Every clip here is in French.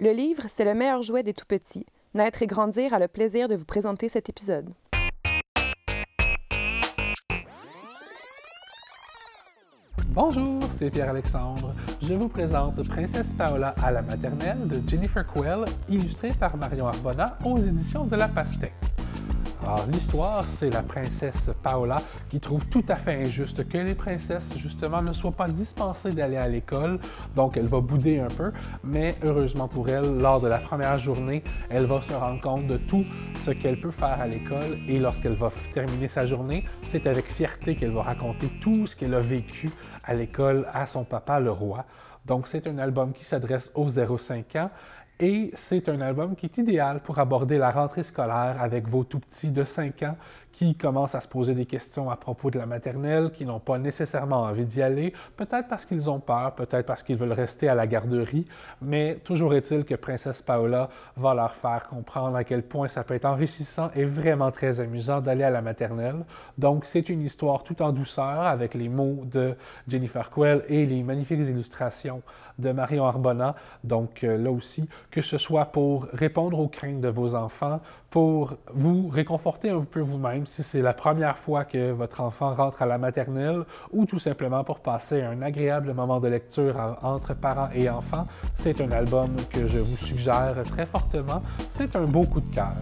Le livre, c'est le meilleur jouet des tout-petits. Naître et grandir a le plaisir de vous présenter cet épisode. Bonjour, c'est Pierre-Alexandre. Je vous présente Princesse Paola à la maternelle de Jennifer Kuell, illustrée par Marion Arbona aux éditions de La Pastèque. Alors, l'histoire, c'est la princesse Paola qui trouve tout à fait injuste que les princesses, justement, ne soient pas dispensées d'aller à l'école. Donc, elle va bouder un peu, mais heureusement pour elle, lors de la première journée, elle va se rendre compte de tout ce qu'elle peut faire à l'école. Et lorsqu'elle va terminer sa journée, c'est avec fierté qu'elle va raconter tout ce qu'elle a vécu à l'école à son papa, le roi. Donc, c'est un album qui s'adresse aux 0-5 ans. Et c'est un album qui est idéal pour aborder la rentrée scolaire avec vos tout-petits de 5 ans qui commencent à se poser des questions à propos de la maternelle, qui n'ont pas nécessairement envie d'y aller, peut-être parce qu'ils ont peur, peut-être parce qu'ils veulent rester à la garderie, mais toujours est-il que Princesse Paola va leur faire comprendre à quel point ça peut être enrichissant et vraiment très amusant d'aller à la maternelle. Donc, c'est une histoire tout en douceur avec les mots de Jennifer Kuell et les magnifiques illustrations de Marion Arbona. Donc, là aussi, que ce soit pour répondre aux craintes de vos enfants, pour vous réconforter un peu vous-même si c'est la première fois que votre enfant rentre à la maternelle ou tout simplement pour passer un agréable moment de lecture entre parents et enfants, c'est un album que je vous suggère très fortement. C'est un beau coup de cœur.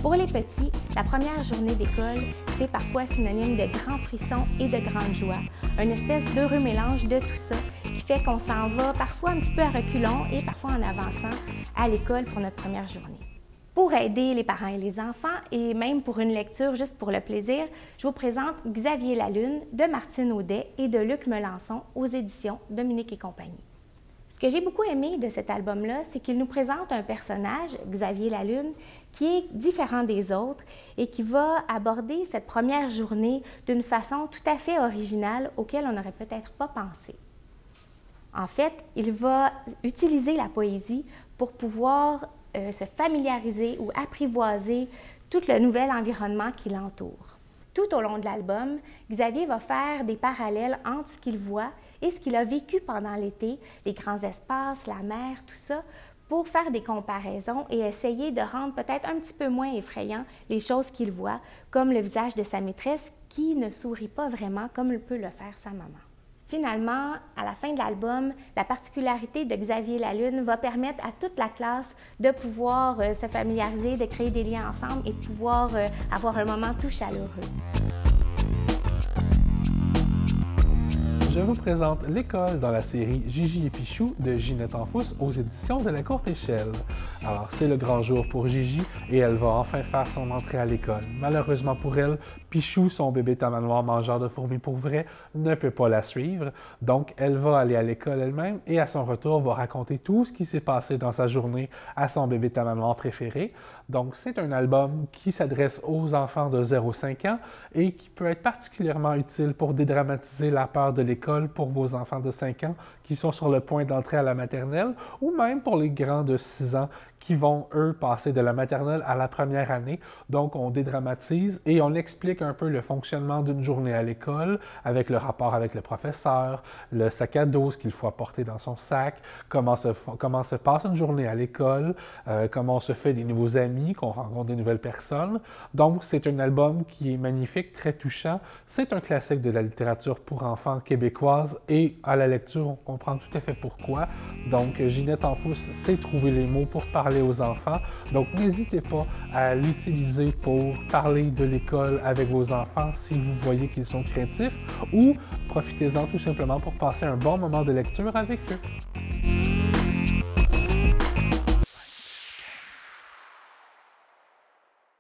Pour les petits, la première journée d'école, c'est parfois synonyme de grands frissons et de grande joie. Une espèce d'heureux mélange de tout ça qui fait qu'on s'en va parfois un petit peu à reculons et parfois en avançant à l'école pour notre première journée. Pour aider les parents et les enfants, et même pour une lecture juste pour le plaisir, je vous présente Xavier Lalune de Martine Audet et de Luc Melançon aux éditions Dominique et compagnie. Ce que j'ai beaucoup aimé de cet album-là, c'est qu'il nous présente un personnage, Xavier Lalune, qui est différent des autres et qui va aborder cette première journée d'une façon tout à fait originale auquel on n'aurait peut-être pas pensé. En fait, il va utiliser la poésie pour pouvoir se familiariser ou apprivoiser tout le nouvel environnement qui l'entoure. Tout au long de l'album, Xavier va faire des parallèles entre ce qu'il voit et ce qu'il a vécu pendant l'été, les grands espaces, la mer, tout ça, pour faire des comparaisons et essayer de rendre peut-être un petit peu moins effrayant les choses qu'il voit, comme le visage de sa maîtresse qui ne sourit pas vraiment comme le peut le faire sa maman. Finalement, à la fin de l'album, la particularité de Xavier Lalune va permettre à toute la classe de pouvoir se familiariser, de créer des liens ensemble et de pouvoir avoir un moment tout chaleureux. Je vous présente L'école dans la série Gigi et Pichou de Ginette Enfousse aux éditions de La Courte Échelle. Alors, c'est le grand jour pour Gigi et elle va enfin faire son entrée à l'école. Malheureusement pour elle, Pichou, son bébé tamanoir mangeur de fourmis pour vrai, ne peut pas la suivre. Donc, elle va aller à l'école elle-même et à son retour va raconter tout ce qui s'est passé dans sa journée à son bébé tamanoir préféré. Donc, c'est un album qui s'adresse aux enfants de 0-5 ans et qui peut être particulièrement utile pour dédramatiser la peur de l'école pour vos enfants de 5 ans qui sont sur le point d'entrer à la maternelle ou même pour les grands de 6 ans qui vont, eux, passer de la maternelle à la première année. Donc, on dédramatise et on explique un peu le fonctionnement d'une journée à l'école avec le rapport avec le professeur, le sac à dos, ce qu'il faut apporter dans son sac, comment se passe une journée à l'école, comment on se fait des nouveaux amis, qu'on rencontre des nouvelles personnes. Donc, c'est un album qui est magnifique, très touchant. C'est un classique de la littérature pour enfants québécoise et à la lecture, on comprend tout à fait pourquoi. Donc, Ginette Enfousse sait trouver les mots pour parler aux enfants. Donc, n'hésitez pas à l'utiliser pour parler de l'école avec vos enfants si vous voyez qu'ils sont créatifs ou profitez-en tout simplement pour passer un bon moment de lecture avec eux.